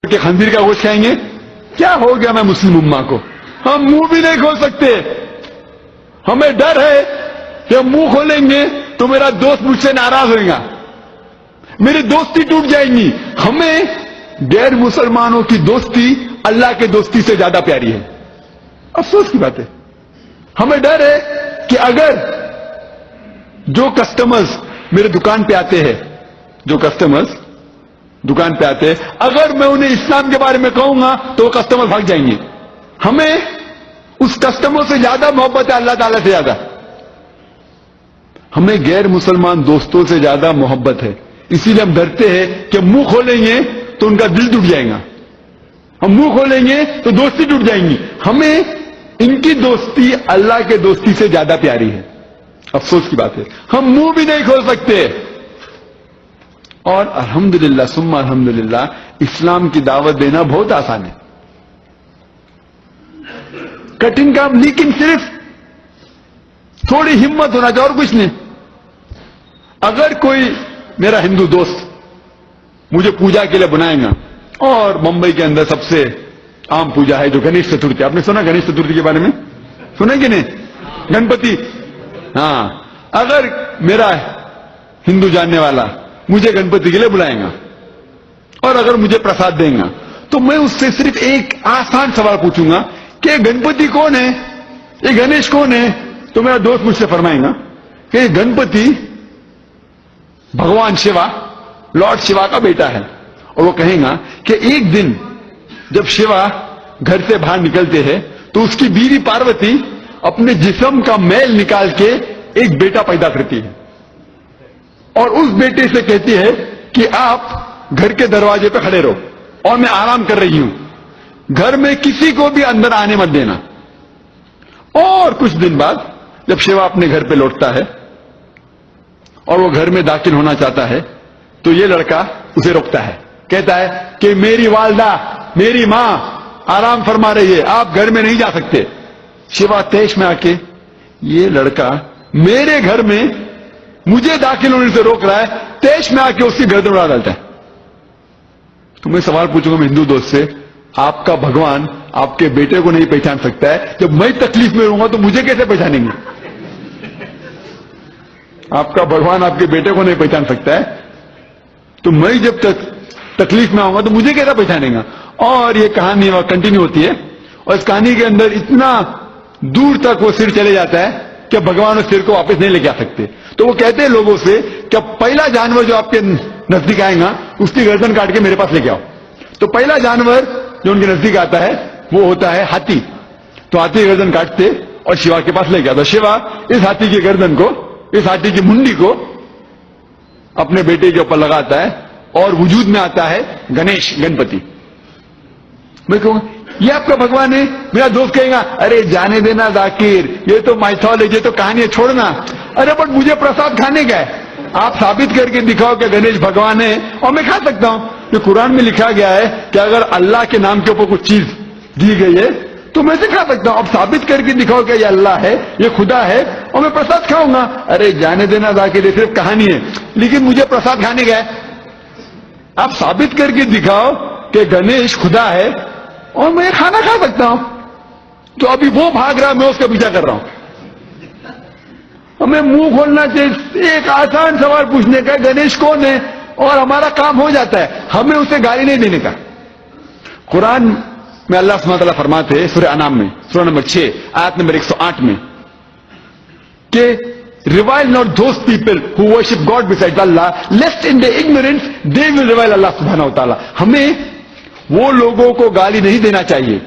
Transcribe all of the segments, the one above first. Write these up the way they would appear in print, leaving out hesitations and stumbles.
کہ خنزیر کا گوشت کھائیں گے؟ کیا ہو گیا میں مسلم امہ کو؟ ہم منہ بھی نہیں کھول سکتے. ہمیں ڈر ہے کہ منہ کھولیں گے تو میرا دوست مجھ سے ناراض ہوئے گا, میری دوستی ٹوٹ جائیں گی. ہمیں غیر مسلمانوں کی دوستی اللہ کے دوستی سے زیادہ پیاری ہے. افسوس کی بات ہے. ہمیں ڈر ہے کہ اگر جو کسٹمرز میرے دکان پہ آتے ہیں, اگر میں انہیں اسلام کے بارے میں کہوں گا تو وہ کسٹمر بھاگ جائیں گے. ہمیں اس کسٹمر سے زیادہ محبت ہے اللہ تعالیٰ سے زیادہ. ہمیں غیر مسلمان دوستوں سے زیادہ محبت ہے, اسی لیے ہم ڈرتے ہیں کہ منہ کھولیں گے تو ان کا دل ٹوٹ جائے گا, ہم منہ کھولیں گے تو دوستی ٹوٹ جائیں گی. ہمیں ان کی دوستی اللہ کے دوستی سے زیادہ پیاری ہے. افسوس کی بات ہے ہم منہ بھی نہیں کھول سکتے. اور الحمدللہ ثم الحمدللہ اسلام کی دعوت دینا بہت آسان ہے, کٹھن کام, لیکن صرف تھوڑی ہمت ہونا چاہیے اور کچھ نہیں. اگر کوئی میرا ہندو دوست مجھے پوجا کے لیے بنائے گا, اور ممبئی کے اندر سب سے عام پوجا ہے جو گنیش چترتھی, آپ نے سنا گنیش چترتھی کے بارے میں؟ سنا کہ نہیں؟ گنپتی. ہاں, اگر میرا ہندو جاننے والا مجھے گنپتی کے لیے بلائے گا اور اگر مجھے پرساد دیں گا تو میں اس سے صرف ایک آسان سوال پوچھوں گا کہ گنپتی کون ہے, یہ گنیش کون ہے؟ تو میرا دوست مجھ سے فرمائے گا کہ یہ گنپتی بھگوان شیوا, لارڈ شیوا کا بیٹا ہے. اور وہ کہیں گا کہ ایک دن جب شیوا گھر سے باہر نکلتے ہیں تو اس کی بیوی پاروتی اپنے جسم کا میل نکال کے ایک بیٹا پیدا کرتی ہے, اور اس بیٹے سے کہتی ہے کہ آپ گھر کے دروازے پہ کھڑے رہو اور میں آرام کر رہی ہوں, گھر میں کسی کو بھی اندر آنے مت دینا. اور کچھ دن بعد جب شیوا اپنے گھر پہ لوٹتا ہے اور وہ گھر میں داخل ہونا چاہتا ہے تو یہ لڑکا اسے روکتا ہے, کہتا ہے کہ میری والدہ, میری ماں آرام فرما رہی ہے, آپ گھر میں نہیں جا سکتے. شیوا تیش میں آ کے, یہ لڑکا میرے گھر میں مجھے داخل ہونے سے روک رہا ہے, تیش میں آ کے اس کی گردن اڑا ڈالتا ہے. تو میں سوال پوچھوں گا میں ہندو دوست سے, آپ کا بھگوان آپ کے بیٹے کو نہیں پہچان سکتا ہے, جب میں تکلیف میں رہوں گا تو مجھے کیسے پہچانیں گے؟ آپ کا بھگوان آپ کے بیٹے کو نہیں پہچان سکتا ہے تو میں جب تک تکلیف میں آؤں گا تو مجھے کیسا پہچانے گا؟ اور یہ کہانی وہاں کنٹینیو ہوتی ہے, اور اس کہانی کے اندر اتنا دور تک وہ سر چلے جاتا ہے کہ بھگوان اس سر کو واپس نہیں لے کے آ سکتے. تو وہ کہتے ہیں لوگوں سے کہ پہلا جانور جو آپ کے نزدیک آئے گا اس کی گردن کاٹ کے میرے پاس لے کے آؤ. تو پہلا جانور جو ان کے نزدیک آتا ہے وہ ہوتا ہے ہاتھی. تو ہاتھی کی گردن کاٹتے اور شیوا کے پاس لے کے آتا. شیوا اس ہاتھی کی گردن کو, اس ہاتھی کی منڈی کو اپنے بیٹے کے اوپر لگاتا ہے اور وجود میں آتا ہے گنیش, گنپتی. میں کہوں گا یہ آپ کا بھگوان ہے؟ میرا دوست کہے گا ارے جانے دینا ذاکر, یہ تو مائتھولوجی, یہ تو کہانی ہے, چھوڑنا. ارے بٹ مجھے پرساد کھانے کا ہے, آپ ثابت کر کے دکھاؤ کہ گنیش بھگوان ہے اور میں کھا سکتا ہوں. یہ قرآن میں لکھا گیا ہے کہ اگر اللہ کے نام کے اوپر کچھ چیز دی گئی ہے تو میں سے کھا سکتا ہوں. اب ثابت کر کے دکھاؤ کہ یہ اللہ ہے, یہ خدا ہے اور میں پرساد کھاؤں گا. ارے جانے دینا ذاکر, یہ صرف کہانی ہے لیکن مجھے پرساد کھانے کا ہے. آپ ثابت کر کے دکھاؤ کہ گنیش خدا ہے اور میں کھانا کھا سکتا ہوں. تو ابھی وہ بھاگ رہا, میں اس کا پیچھا کر رہا ہوں. ہمیں منہ کھولنا چاہیے, ایک آسان سوال پوچھنے کا, گنیش کون ہے, اور ہمارا کام ہو جاتا ہے. ہمیں اسے گالی نہیں دینے کا. قرآن میں اللہ سبحانہ وتعالیٰ فرماتے ہیں سورہ انعام میں, سورہ نمبر 6 آیت نمبر 108 میں کہ revile not those people who worship God besides Allah, lest in their ignorance they will revile Allah سبحانہ وتعالیٰ. ہمیں وہ لوگوں کو گالی نہیں دینا چاہیے,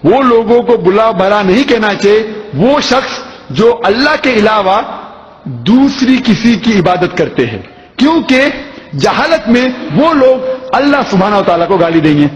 وہ لوگوں کو بلا بھلا نہیں کہنا چاہیے, وہ شخص جو اللہ کے علاوہ دوسری کسی کی عبادت کرتے ہیں, کیونکہ جہالت میں وہ لوگ اللہ سبحانہ وتعالیٰ کو گالی دیں گے.